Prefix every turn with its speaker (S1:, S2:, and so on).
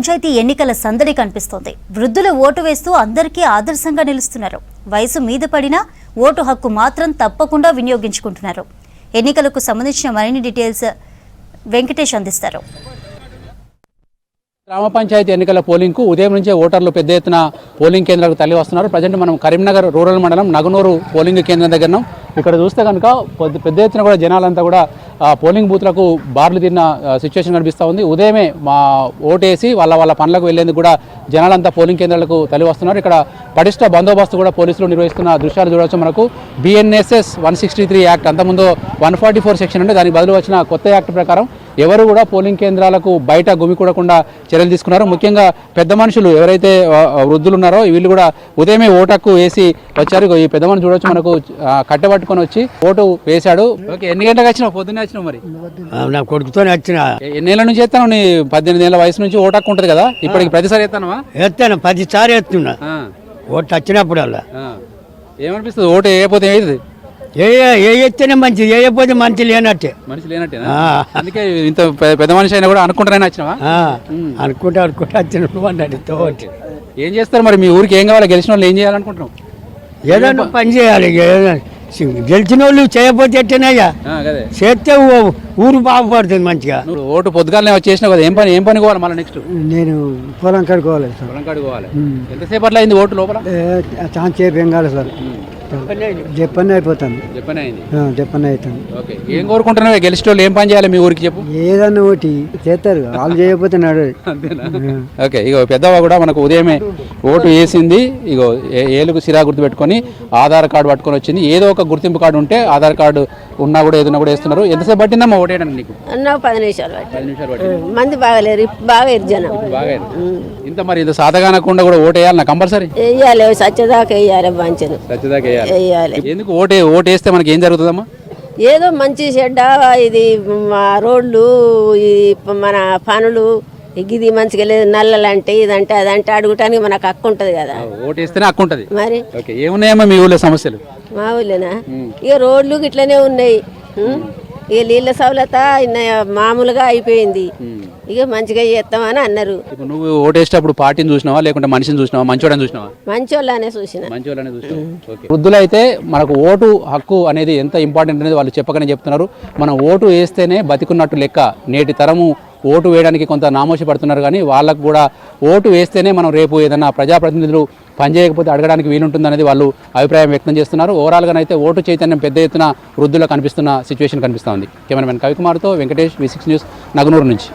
S1: పంచాయతీ ఎన్నికల సందడి కనిపిస్తోంది. వృద్ధులు ఓటు వేస్తూ అందరికీ ఆదర్శంగా నిలుస్తున్నారు. వయసు మీద పడినా ఓటు హక్కు మాత్రం తప్పకుండా వినియోగించుకుంటున్నారు. ఎన్నికలకు సంబంధించిన మరిన్ని డీటెయిల్స్ వెంకటేష్ అందిస్తారు.
S2: గ్రామ పంచాయతీ ఎన్నికల పోలింగ్కు ఉదయం నుంచే ఓటర్లు పెద్ద ఎత్తున పోలింగ్ కేంద్రాలకు తరలి వస్తున్నారు. ప్రజెంట్ మనం కరీంనగర్ రూరల్ మండలం నగనూరు పోలింగ్ కేంద్రం దగ్గర ఇక్కడ చూస్తే కనుక పెద్ద ఎత్తున కూడా జనాలంతా కూడా పోలింగ్ బూత్లకు బార్లు తిన్న సిచ్యువేషన్ కనిపిస్తూ ఉంది. ఉదయమే మా ఓటేసి వాళ్ళ పనులకు వెళ్లేందుకు కూడా జనాలంతా పోలింగ్ కేంద్రాలకు తరలి వస్తున్నారు. ఇక్కడ పటిష్ట బందోబస్తు కూడా పోలీసులు నిర్వహిస్తున్న దృశ్యాలు చూడవచ్చు. మనకు BNSS 163 యాక్ట్, అంతకుముందు 144 సెక్షన్ ఉంటే దానికి బదులు వచ్చిన కొత్త యాక్ట్ ప్రకారం ఎవరు కూడా పోలింగ్ కేంద్రాలకు బయట గుమికూడకుండా చర్యలు తీసుకున్నారు. ముఖ్యంగా పెద్ద మనుషులు ఎవరైతే వృద్ధులు ఉన్నారో వీళ్ళు కూడా ఉదయమే ఓటకు వేసి వచ్చారు. ఈ పెద్ద మనిషి చూడొచ్చు, మనకు కట్టబట్టుకొని వచ్చి ఓటు వేశాడు. ఓకే, ఎన్ని గంటలకు వచ్చినావు? పొద్దున్నే వచ్చినావు. మరి
S3: నా కొడుకుతోనే వచ్చిన.
S2: ఎన్నేళ్ళ నుంచి ఎత్తాను? నీ 18 ఏళ్ళ వయసు నుంచి ఓటు హక్కు ఉంటుంది కదా, ఇప్పటికి ప్రతిసారి ఎత్తానవా?
S3: ఎత్తాను, 10 సార్లు ఎత్తున్నా. ఓటు వచ్చినప్పుడల్లా
S2: ఏమనిపిస్తుంది? ఓటు వేయకపోతే ఏది
S3: ఎత్తేనే మంచిది, వేయకపోతే మంచి లేనట్టే.
S2: మనిషి లేనట్టే. అందుకే ఇంత పెద్ద మనిషి అయినా కూడా అనుకుంటారని వచ్చినావా?
S3: అనుకుంటా వచ్చినప్పుడు
S2: ఏం చేస్తారు మరి? మీ ఊరికి ఏం కావాలి? గెలిచిన వాళ్ళు ఏం చేయాలనుకుంటున్నాం?
S3: ఏదన్నా పని చేయాలి. గెలిచిన వాళ్ళు చేయకపోతే ఎట్టేనయ్యా, చేస్తే ఊరు బాగుపడుతుంది మంచిగా.
S2: ఓటు పొద్దుగాలనే చేసినావు కదా, ఏం పని పోవాలి మళ్ళీ నెక్స్ట్?
S3: నేను పొలం కడుకోవాలి.
S2: పొలం కడుకోవాలి. ఎంతసేపట్లో అయింది ఓటు లోపల?
S3: ఛాన్స్ సేపు ఏం కాదు సార్, చెప్పని అయిపోతాను. చెప్పని అవుతాను.
S2: ఓకే, ఏం కోరుకుంటున్నావు? గెలిచిన వాళ్ళు ఏం పని చేయాలి మీ ఊరికి చెప్పు?
S3: ఏదన్నా ఒకటి చేస్తారు, వాళ్ళు చేయకపోతే నడు.
S2: ఓకే, ఇగో పెద్దవా కూడా మనకు ఉదయమే ఓటు వేసింది. ఇగో ఏలుగు సిరా గుర్తు పెట్టుకొని ఆధార్ కార్డు పట్టుకొని వచ్చింది. ఏదో ఒక గుర్తింపు కార్డు ఉంటే ఆధార్ కార్డు ఉన్నా కూడా ఏదైనా కూడా వేస్తున్నారు. ఎంతసేపు పట్టిందమ్మా ఓటేయడానికి నీకు?
S4: 10 నిమిషాలు.
S2: 10 నిమిషాలు పట్టింది.
S4: మంది బాగాలేరు, బాగా జనం
S2: బాగా. ఇంత మరి ఇంత సాధగానకుండా కూడా ఓటు వేయాలి నా కంపల్సరీ?
S4: వేయాలి, సత్యదాకా వేయాలి. మంచిది,
S2: సత్యదాకా
S4: వేయాలి.
S2: ఎందుకు ఓటు వేస్తే మనకి ఏం జరుగుతుందమ్మా?
S4: ఏదో మంచి చెడ్డ, ఇది మా రోడ్లు, ఈ మన పనులు, ఇది మంచిగా లేదు, నల్లలంటే ఇదంటే అదంటే అడుగుటానికి మనకు హక్కు ఉంటుంది కదా.
S2: ఓటేస్తేనే హక్కు ఉంటుంది
S4: మరి.
S2: ఏమున్నాయమ్మా మీ ఊళ్ళో సమస్యలు?
S4: మా ఊళ్ళోనా ఇక రోడ్లు ఇట్లనే ఉన్నాయి. ఇక నీళ్ళ సౌలత మామూలుగా అయిపోయింది. ఇక మంచిగా చేస్తామని అన్నారు.
S2: నువ్వు ఓటేసేటప్పుడు పార్టీని చూసినావా లేకుంటే మనిషిని చూసినావా, మంచోడని చూసినావా?
S4: మంచోళ్ళనే చూసిన.
S2: మంచోళ్ళనే చూసినా. వృద్ధులు అయితే మనకు ఓటు హక్కు అనేది ఎంత ఇంపార్టెంట్ అనేది వాళ్ళు చెప్పకనే చెప్తున్నారు. మనం ఓటు వేస్తేనే బతికున్నట్టు లెక్క. నేటి తరము ఓటు వేయడానికి కొంత నామోషి పడుతున్నారు, కానీ వాళ్ళకు కూడా ఓటు వేస్తేనే మనం రేపు ఏదైనా ప్రజాప్రతినిధులు పనిచేయకపోతే అడగడానికి వీలుంటుందనేది వాళ్ళు అభిప్రాయం వ్యక్తం చేస్తున్నారు. ఓవరాల్గానైతే ఓటు చైతన్యం పెద్ద ఎత్తున వృద్ధులకు కనిపిస్తున్న సిచ్యువేషన్ కనిపిస్తూ ఉంది. కెమెరామెన్ కవికుమార్తో వెంకటేష్, V6 న్యూస్, నగనూరు నుంచి.